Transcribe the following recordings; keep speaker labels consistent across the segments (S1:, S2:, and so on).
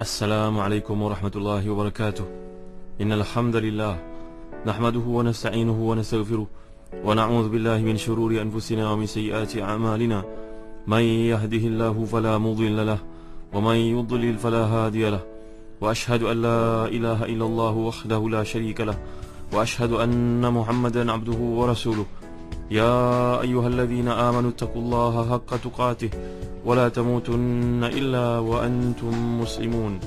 S1: السلام عليكم ورحمة الله وبركاته. إن الحمد لله نحمده ونستعينه ونستغفره ونعوذ بالله من شرور أنفسنا ومن سيئات أعمالنا. من يهده الله فلا مضل له ومن يضلل فلا هادي له. وأشهد أن لا إله إلا الله وحده لا شريك له وأشهد أن محمدا عبده ورسوله. يا أيها الذين آمنوا اتقوا الله حق تقاته ولا تموتن إلا وأنتم مسلمون.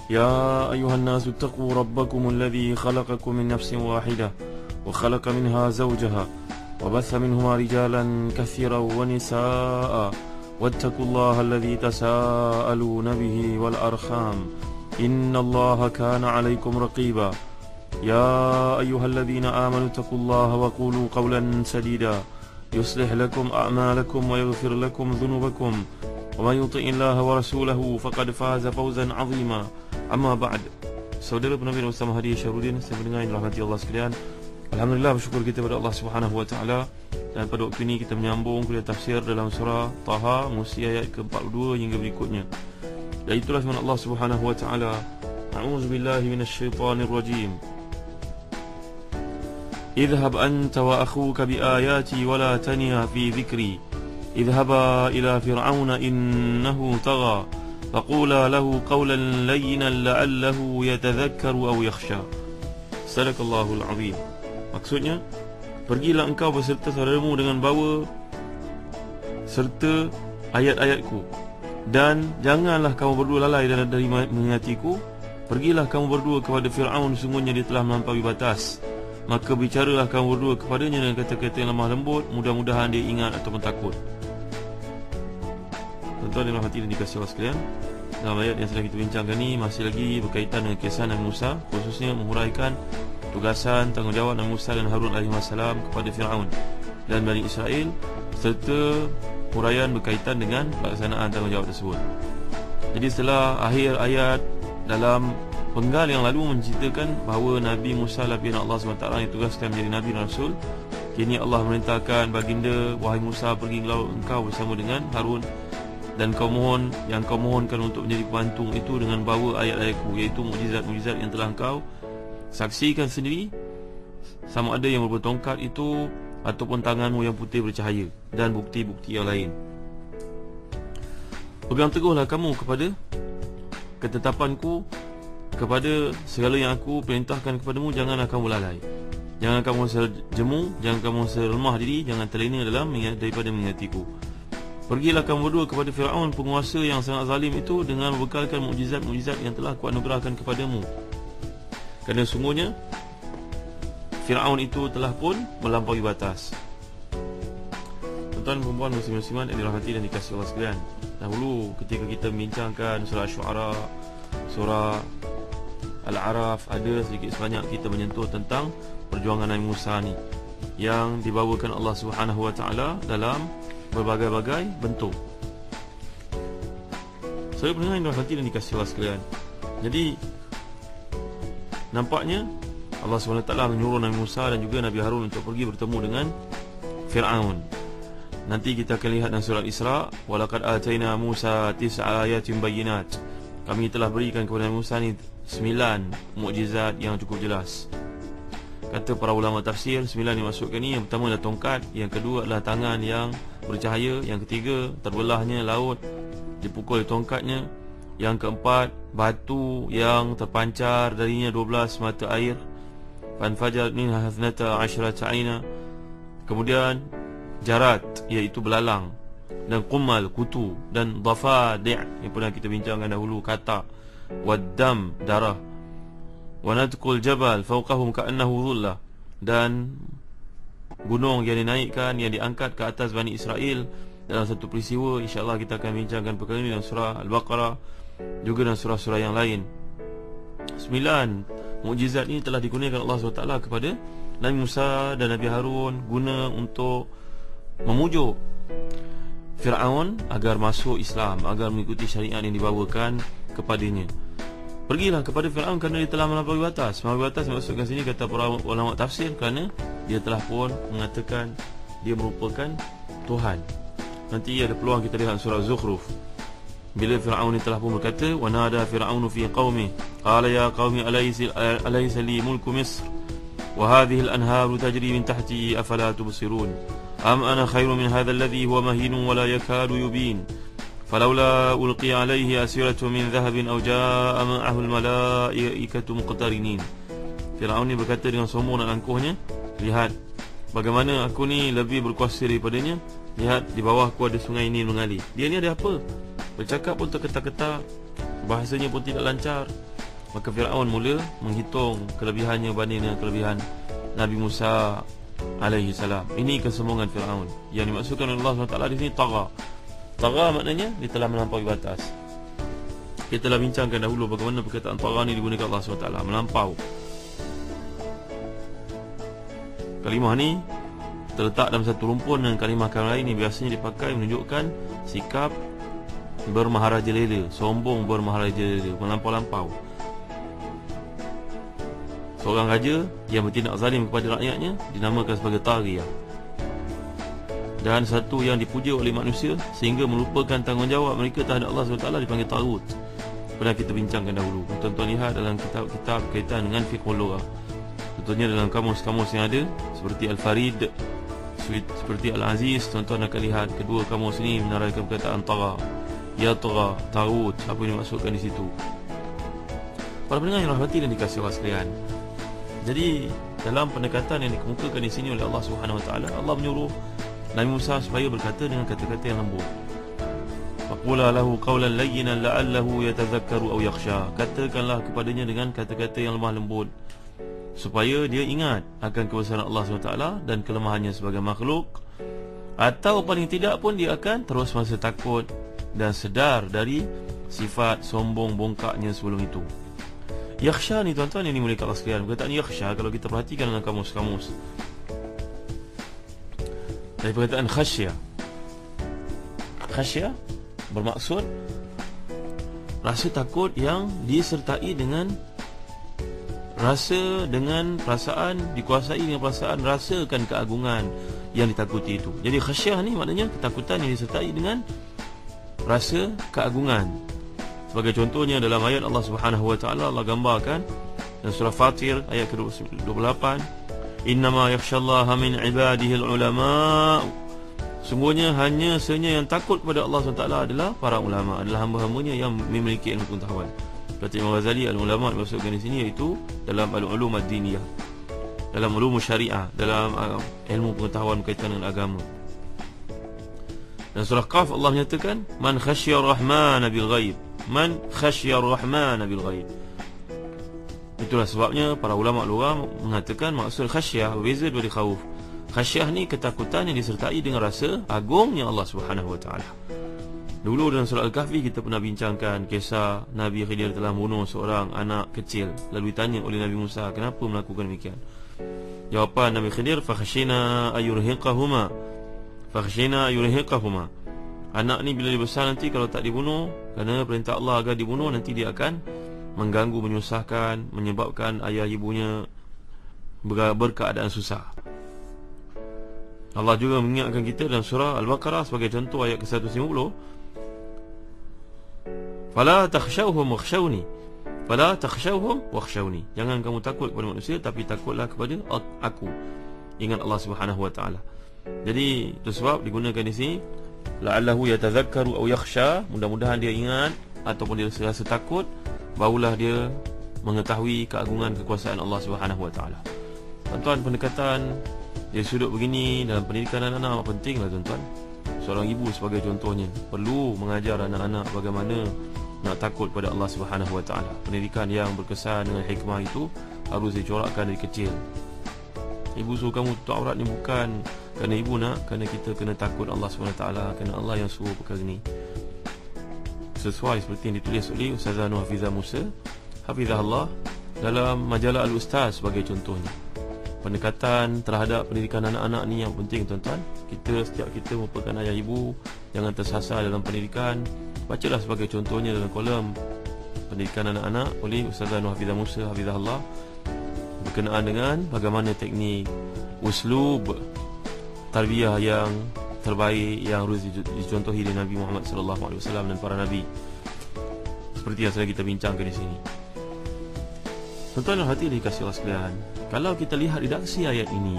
S1: يا أيها الناس اتقوا ربكم الذي خلقكم من نفس واحدة وخلق منها زوجها وبث منهما رجالا كثيرا ونساء واتقوا الله الذي تساءلون به والأرحام إن الله كان عليكم رقيبا. يا أيها الذين آمنوا اتقوا الله وقولوا قولا سديدا يصلح لكم أعمالكم ويغفر لكم ذنوبكم ومن يطع الله ورسوله فقد فاز فوزا عظيما. أما بعد, saudara penabi Ustaz Mahdi Syarudin, saya mendengar yang dirahmati Allah sekalian, alhamdulillah, bersyukur kita kepada Allah Subhanahu wa taala. Dan pada waktu ini kita menyambung kuliah tafsir dalam surah Taha, musi ayat ke-42 hingga berikutnya. Dan itulah firman Allah Subhanahu wa taala, a'udzubillahi minasyaitonir rajim. اذهب أنت وأخوك بآياتي ولا تنيا في ذكري اذهبا إلى فرعون إنه طغى فقولا له قولا لينا لعله يتذكر أو يخشى. صدق الله العظيم. Maksudnya, pergilah engkau beserta saudaramu dengan bawa serta ayat-ayatku, dan janganlah kamu berdua lalai dari mengingatiku. Pergilah kamu berdua kepada Fir'aun, sungguhnya dia telah melampaui batas. Maka bicaralah kamu berdua kepadanya dengan kata-kata yang lemah lembut, mudah-mudahan dia ingat ataupun takut. Tuan-tuan dan hati dan dikasihi Allah sekalian, dalam ayat yang sedang kita bincangkan ini masih lagi berkaitan dengan kisah Nabi Musa, khususnya menghuraikan tugasan tanggungjawab Nabi Musa dan Harun AS kepada Fir'aun dan Bani Israel, serta huraian berkaitan dengan pelaksanaan tanggungjawab tersebut. Jadi setelah akhir ayat dalam penggal yang lalu menceritakan bahawa Nabi Musa lapian Allah SWT yang tugaskan menjadi Nabi dan Rasul, kini Allah merintahkan baginda, wahai Musa, pergi ke laut engkau bersama dengan Harun, dan kau mohonkan untuk menjadi pebantu itu dengan bawa ayat-ayatku, iaitu mukjizat-mukjizat yang telah engkau saksikan sendiri, sama ada yang berupa tongkat itu ataupun tanganmu yang putih bercahaya, dan bukti-bukti yang lain. Pegang teguhlah kamu kepada ketetapanku, kepada segala yang aku perintahkan kepadamu. Janganlah kamu lalai, jangan kamu jemu, jangan kamu lemah diri, jangan terlena daripada mengingatiku. Pergilah kamu berdua kepada Fir'aun, penguasa yang sangat zalim itu, dengan membekalkan mukjizat-mukjizat yang telah aku anugerahkan kepadamu, kerana sungguhnya Fir'aun itu telah pun melampaui batas. Tuan-tuan, perempuan, muslim-muslimat yang dirahmati dan dikasihi Allah sekalian, dahulu ketika kita membincangkan surah Syu'ara, surah Al-A'raf, ada sedikit sebanyak kita menyentuh tentang perjuangan Nabi Musa ni, yang dibawakan Allah Subhanahu wa taala dalam berbagai-bagai bentuk. Saya pendengar yang dirahmati dan dikasihi Allah sekalian, jadi nampaknya Allah Subhanahu wa taala menyuruh Nabi Musa dan juga Nabi Harun untuk pergi bertemu dengan Fir'aun. Nanti kita akan lihat dalam surah Isra, walaqad ataina Musa 9 ayatin bayyinat. Kami telah berikan kepada Nabi Musa ni 9 mukjizat yang cukup jelas. Kata para ulama tafsir, 9 yang dimaksudkan ni, yang pertama adalah tongkat, yang kedua adalah tangan yang bercahaya, yang ketiga terbelahnya laut dipukul tongkatnya, yang keempat batu yang terpancar darinya 12 mata air, fanfajar minha hathnata asyrata aina, kemudian jarat iaitu belalang, dan qumal kutu, dan dhafadi' yang pernah kita bincangkan dahulu, katak, waddam darah, wa nadqul jabal fawqahum ka'annahu dhullah, dan gunung yang dinaikkan, yang diangkat ke atas Bani Israel dalam satu peristiwa. InsyaAllah kita akan bincangkan perkara ini dalam surah Al-Baqarah, juga dalam surah-surah yang lain. 9 mukjizat ini telah digunakan Allah SWT kepada Nabi Musa dan Nabi Harun, guna untuk memujuk Fir'aun agar masuk Islam, agar mengikuti syariat yang dibawakan kepadanya. Pergilah kepada Fir'aun kerana dia telah melampaui batas. Melampaui batas maksudkan sini, kata para ulama tafsir, kerana dia telah pun mengatakan dia merupakan Tuhan. Nanti ada peluang kita lihat surah Zukhruf. bila Fir'aun ni telah pun berkata, wa nada fir'aunu fi qaumi qala ya qaumi alaysa li mulku misr wa hadhihi al-anharu tajri min tahti afala tubsirun am ana khairu min hadha alladhi huwa mahinun wa la yakadu yubin falawla ulqiya alayhi asiratu min dhahabin aw jaa ma'ahu al-malaikatu muqtarinin. Fir'aun ni berkata dengan sombong dan angkuhnya, lihat bagaimana aku ni lebih berkuasa daripadanya. Lihat di bawah aku ada sungai ini mengalir. Dia ni ada apa? Bercakap pun terketak-ketak, bahasanya pun tidak lancar. Maka Fir'aun mula menghitung kelebihannya banding dengan kelebihan Nabi Musa alaihi salam. Ini kesombongan Fir'aun. Yang dimaksudkan oleh Allah SWT di sini tagha. Tagha maknanya dia telah melampaui batas. Kita telah bincangkan dahulu bagaimana perkataan tagha ni digunakan Allah SWT, melampau. Kalimah ni terletak dalam satu rumpun dengan kalimah lain ni biasanya dipakai menunjukkan sikap bermaharajalela, sombong bermaharajalela, melampau-lampau. Seorang raja yang bertindak zalim kepada rakyatnya dinamakan sebagai taghiyah. Dan satu yang dipuja oleh manusia sehingga melupakan tanggungjawab mereka terhadap Allah SWT dipanggil taghut. Pernah kita bincangkan dahulu. Tuan-tuan lihat dalam kitab-kitab berkaitan dengan fiqhul lughah. Contohnya dalam kamus-kamus yang ada seperti Al-Farid, seperti Al-Aziz, tuan-tuan akan lihat kedua kamus ini menerangkan perkataan tagha, ya tagha, taghut, apa yang dimaksudkan di situ. Para pendengar yang rahmati dan dikasihi Allah sekalian, jadi dalam pendekatan yang dikemukakan di sini oleh Allah Subhanahu Wa Taala, Allah menyuruh Nabi Musa supaya berkata dengan kata-kata yang lembut. Faqula lahu qawlan layyinan la'allahu yatadhakkaru aw yakhsha. Katakanlah kepadanya dengan kata-kata yang lemah lembut supaya dia ingat akan kebesaran Allah SWT dan kelemahannya sebagai makhluk, atau paling tidak pun dia akan terus merasa takut dan sedar dari sifat sombong bongkaknya sebelum itu. Yakhsha ni tuan-tuan yang dimuliakan Allah sekalian, perkataan yakhsha kalau kita perhatikan dalam kamus-kamus dari perkataan khasyah. Khasyah bermaksud rasa takut yang disertai dengan rasa, dengan perasaan, dikuasai dengan perasaan rasakan keagungan yang ditakuti itu. Jadi khasyah ni maknanya ketakutan yang disertai dengan rasa keagungan. Sebagai contohnya dalam ayat Allah Subhanahu Wa Taala, Allah gambarkan dalam surah Fatir ayat ke-28, innama yakhshallaha min ibadihi al-ulama. Sungguhnya hanya yang takut kepada Allah SWT adalah para ulama, adalah hamba-hambanya yang memiliki ilmu pengetahuan. Kata Imam Ghazali, al-ulama dimaksudkan di sini iaitu dalam al-ulum ad-diniyah, dalam ulum syariah, dalam ilmu pengetahuan berkaitan dengan agama. Dan surah Qaf Allah menyatakan man khasyiyar rahmana bil ghaib, man khasyiyar rahmana bil ghaib. Itulah sebabnya para ulama-ulama mengatakan maksud khasyiyah berbeza dari khauf. Khasyiyah ni ketakutan yang disertai dengan rasa agungnya Allah Subhanahu Wa Taala. Dulu dalam surah Al-Kahfi kita pernah bincangkan kisah Nabi Khidir telah membunuh seorang anak kecil. Lalu ditanya oleh Nabi Musa, kenapa melakukan demikian? Jawapan Nabi Khidir, fakhshina ayurhiqahuma, fakhshina ayurhiqahuma. Anak ni bila dia besar nanti kalau tak dibunuh, kerana perintah Allah agar dibunuh, nanti dia akan mengganggu, menyusahkan, menyebabkan ayah ibunya berkeadaan susah. Allah juga mengingatkan kita dalam surah Al-Baqarah sebagai contoh ayat ke-150, fala takhshawhum wakhshawni, fala takhshawhum wakhshawni. Jangan kamu takut kepada manusia, tapi takutlah kepada aku. Ingat Allah Subhanahu Wa Taala. Jadi itu sebab digunakan di sini la'allahu yatadhakkaru aw yakhsha, mudah-mudahan dia ingat ataupun dia rasa takut, barulah dia mengetahui keagungan kekuasaan Allah Subhanahu Wa Taala. Tuan-tuan, pendekatan dari sudut begini dalam pendidikan anak-anak pentinglah tuan-tuan. Seorang ibu sebagai contohnya perlu mengajar anak-anak bagaimana nak takut pada Allah Subhanahu Wa Taala. Pendidikan yang berkesan dengan hikmah itu harus dicorakkan dari kecil. Ibu suruh kamu tutup aurat ni bukan kerana ibu nak, kerana kita kena takut Allah Subhanahu Wa Taala, kerana Allah yang suruh perkara ni. Sesuai seperti yang ditulis oleh Ustazah Nur Hafizah Musa, hafizahullah, dalam majalah Al-Ustaz sebagai contohnya. Pendekatan terhadap pendidikan anak-anak ni yang penting tuan-tuan. Setiap kita merupakan ayah ibu, jangan tersasar dalam pendidikan. Bacalah sebagai contohnya dalam kolom pendidikan anak-anak oleh Ustazah Nur Hafizah Musa, hafizahullah, berkenaan dengan bagaimana teknik uslub tarbiyah yang terbaik yang harus dicontohi oleh Nabi Muhammad SAW dan para nabi. seperti yang sedang kita bincangkan di sini. Tuan-tuan dan hadirin dikasihi Allah sekalian, kalau kita lihat redaksi ayat ini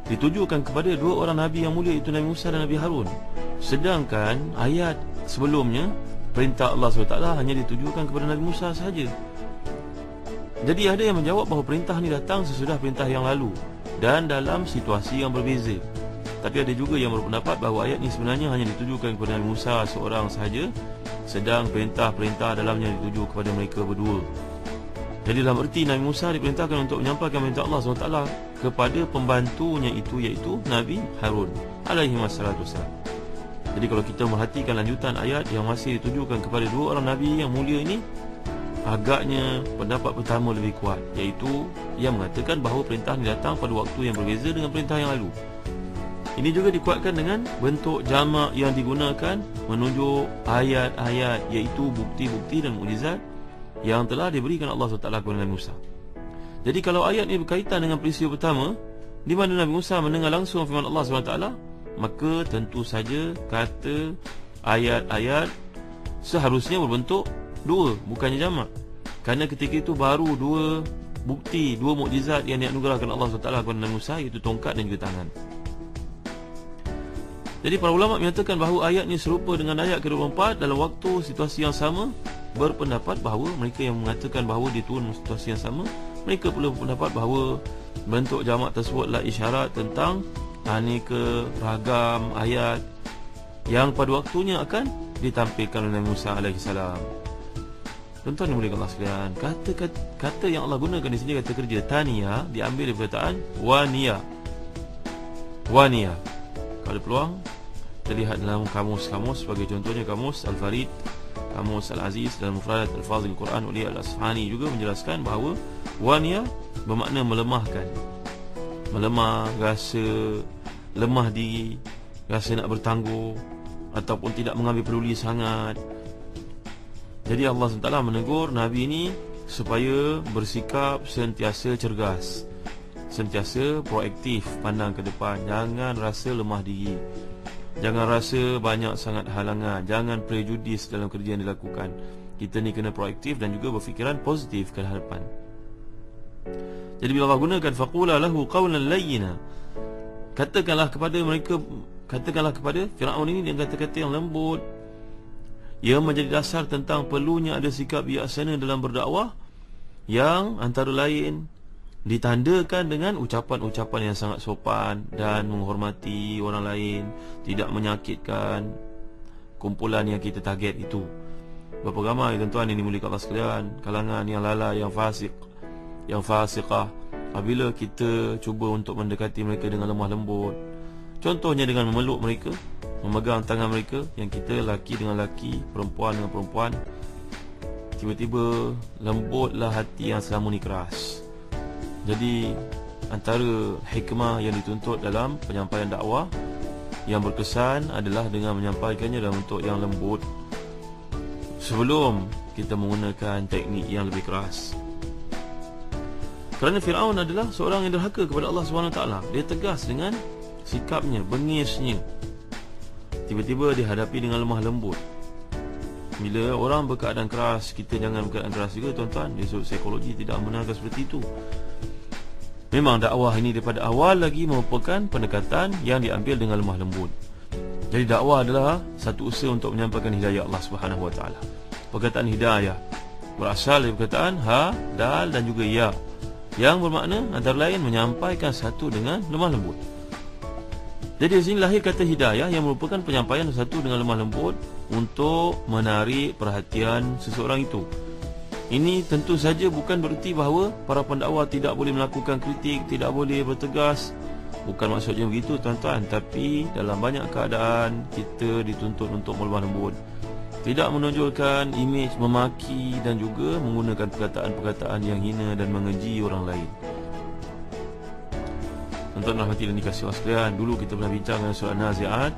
S1: ditujukan kepada dua orang Nabi yang mulia, iaitu Nabi Musa dan Nabi Harun. Sedangkan ayat sebelumnya perintah Allah SWT hanya ditujukan kepada Nabi Musa sahaja. Jadi ada yang menjawab bahawa perintah ini datang sesudah perintah yang lalu dan dalam situasi yang berbeza. Tapi ada juga yang berpendapat bahawa ayat ini sebenarnya hanya ditujukan kepada Nabi Musa seorang sahaja, sedang perintah-perintah dalamnya dituju kepada mereka berdua. Jadi dalam erti Nabi Musa diperintahkan untuk menyampaikan perintah Allah SWT kepada pembantunya itu, iaitu Nabi Harun alaihi wassalatu wassalam. Jadi kalau kita merhatikan lanjutan ayat yang masih ditujukan kepada dua orang Nabi yang mulia ini, agaknya pendapat pertama lebih kuat, iaitu yang mengatakan bahawa perintah ini datang pada waktu yang berbeza dengan perintah yang lalu. Ini juga dikuatkan dengan bentuk jamak yang digunakan menunjuk ayat-ayat, iaitu bukti-bukti dan mukjizat yang telah diberikan Allah SWT kepada Nabi Musa. Jadi kalau ayat ini berkaitan dengan peristiwa pertama, di mana Nabi Musa mendengar langsung firman Allah SWT, maka tentu saja kata ayat-ayat seharusnya berbentuk dua, bukannya jamak. Kerana ketika itu baru dua bukti, dua mukjizat yang dianugerahkan Allah SWT kepada Nabi Musa, iaitu tongkat dan juga tangan. Jadi para ulama menyatakan bahawa ayat ini serupa dengan ayat ke-24 dalam waktu situasi yang sama, berpendapat bahawa mereka yang mengatakan bahawa diturun situasi yang sama, mereka perlu berpendapat bahawa bentuk jamak tersebutlah isyarat tentang aneka ragam ayat yang pada waktunya akan ditampilkan oleh Nabi Musa alaihi salam. Tuan-tuan yang Allah sekalian, kata yang Allah gunakan di sini, kata kerja taniya, diambil dari perkataan waniya. Waniya. Kalau ada peluang, kita lihat dalam kamus-kamus, sebagai contohnya kamus Al-Farid, kamus Al-Aziz dan Mufradat Al-Fazil Quran oleh Al-Asfahani juga menjelaskan bahawa waniya bermakna melemahkan, melemah, rasa lemah diri, rasa nak bertangguh ataupun tidak mengambil peduli sangat. Jadi Allah SWT menegur Nabi ini supaya bersikap sentiasa cergas, sentiasa proaktif, pandang ke depan. Jangan rasa lemah diri, jangan rasa banyak sangat halangan, jangan prejudis dalam kerja yang dilakukan. Kita ni kena proaktif dan juga berfikiran positif ke hadapan. Jadi bila Allah gunakan faqula lahu qawlan layyina, katakanlah kepada mereka, katakanlah kepada Firaun ini dengan kata-kata yang lembut. Ia menjadi dasar tentang perlunya ada sikap bijaksana dalam berdakwah, yang antara lain ditandakan dengan ucapan-ucapan yang sangat sopan dan menghormati orang lain, tidak menyakitkan kumpulan yang kita target itu. Berapa ramai tuan-tuan yang dimuliakan Allah sekalian, kalangan yang lalai, yang fasik, yang fasiqah, apabila kita cuba untuk mendekati mereka dengan lemah lembut, contohnya dengan memeluk mereka, memegang tangan mereka, yang kita laki dengan laki, perempuan dengan perempuan, tiba-tiba lembutlah hati yang selama ni keras. Jadi antara hikmah yang dituntut dalam penyampaian dakwah yang berkesan adalah dengan menyampaikannya dalam bentuk yang lembut, sebelum kita menggunakan teknik yang lebih keras. Kerana Firaun adalah seorang yang derhaka kepada Allah SWT. Dia tegas dengan sikapnya, bengisnya. Tiba-tiba dihadapi dengan lemah lembut. Bila orang berkeadaan keras, kita jangan berkeadaan keras juga tuan-tuan. Dari sudut psikologi tidak membenarkan seperti itu. Memang dakwah ini daripada awal lagi merupakan pendekatan yang diambil dengan lemah lembut. Jadi dakwah adalah satu usaha untuk menyampaikan hidayah Allah SWT. Perkataan hidayah berasal dari perkataan ha, dal dan juga ya, yang bermakna antara lain menyampaikan satu dengan lemah lembut. Jadi di sini lahir kata hidayah yang merupakan penyampaian satu dengan lemah lembut untuk menarik perhatian seseorang itu. Ini tentu saja bukan bererti bahawa para pendakwah tidak boleh melakukan kritik, tidak boleh bertegas. Bukan maksudnya begitu tuan-tuan. Tapi dalam banyak keadaan kita dituntut untuk melemah lembut, tidak menonjolkan imej memaki dan juga menggunakan perkataan-perkataan yang hina dan mengeji orang lain. Tuan-tuan rahmati dan dikasihi Allah sekalian, dulu kita pernah bincang dengan surah Nazi'at.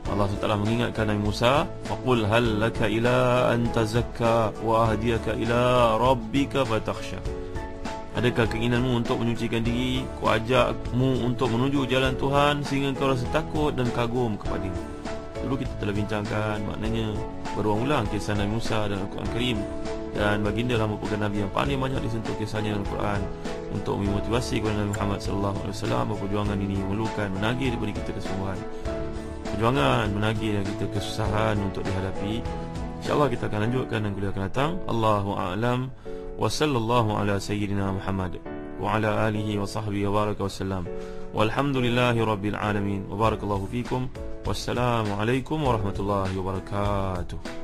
S1: Allah SWT mengingatkan Nabi Musa, faqul hal laka ila an tazakka wa ahdiyaka ila rabbika fatakhsha. Adakah keinginanmu untuk menyucikan diri? Ku ajakmu untuk menuju jalan Tuhan sehingga kau rasa takut dan kagum kepadanya. Dulu kita telah bincangkan maknanya berulang-ulang kisah Nabi Musa dalam Al-Quran Karim, dan baginda adalah merupakan Nabi yang paling banyak disentuh kisahnya dalam Al-Quran untuk memotivasi kepada Nabi Muhammad SAW. Perjuangan ini memerlukan menagih daripada kita kesungguhan, perjuangan menagih dan kita kesusahan untuk dihadapi. InsyaAllah kita akan lanjutkan dan kuliah akan datang. Allahu a'lam wa sallallahu ala sayyidina Muhammad wa ala alihi wa sahbihi wa baraka wasallam. Walhamdulillahi rabbil alamin wa barakallahu fikum. Wassalamu alaikum warahmatullahi wabarakatuh.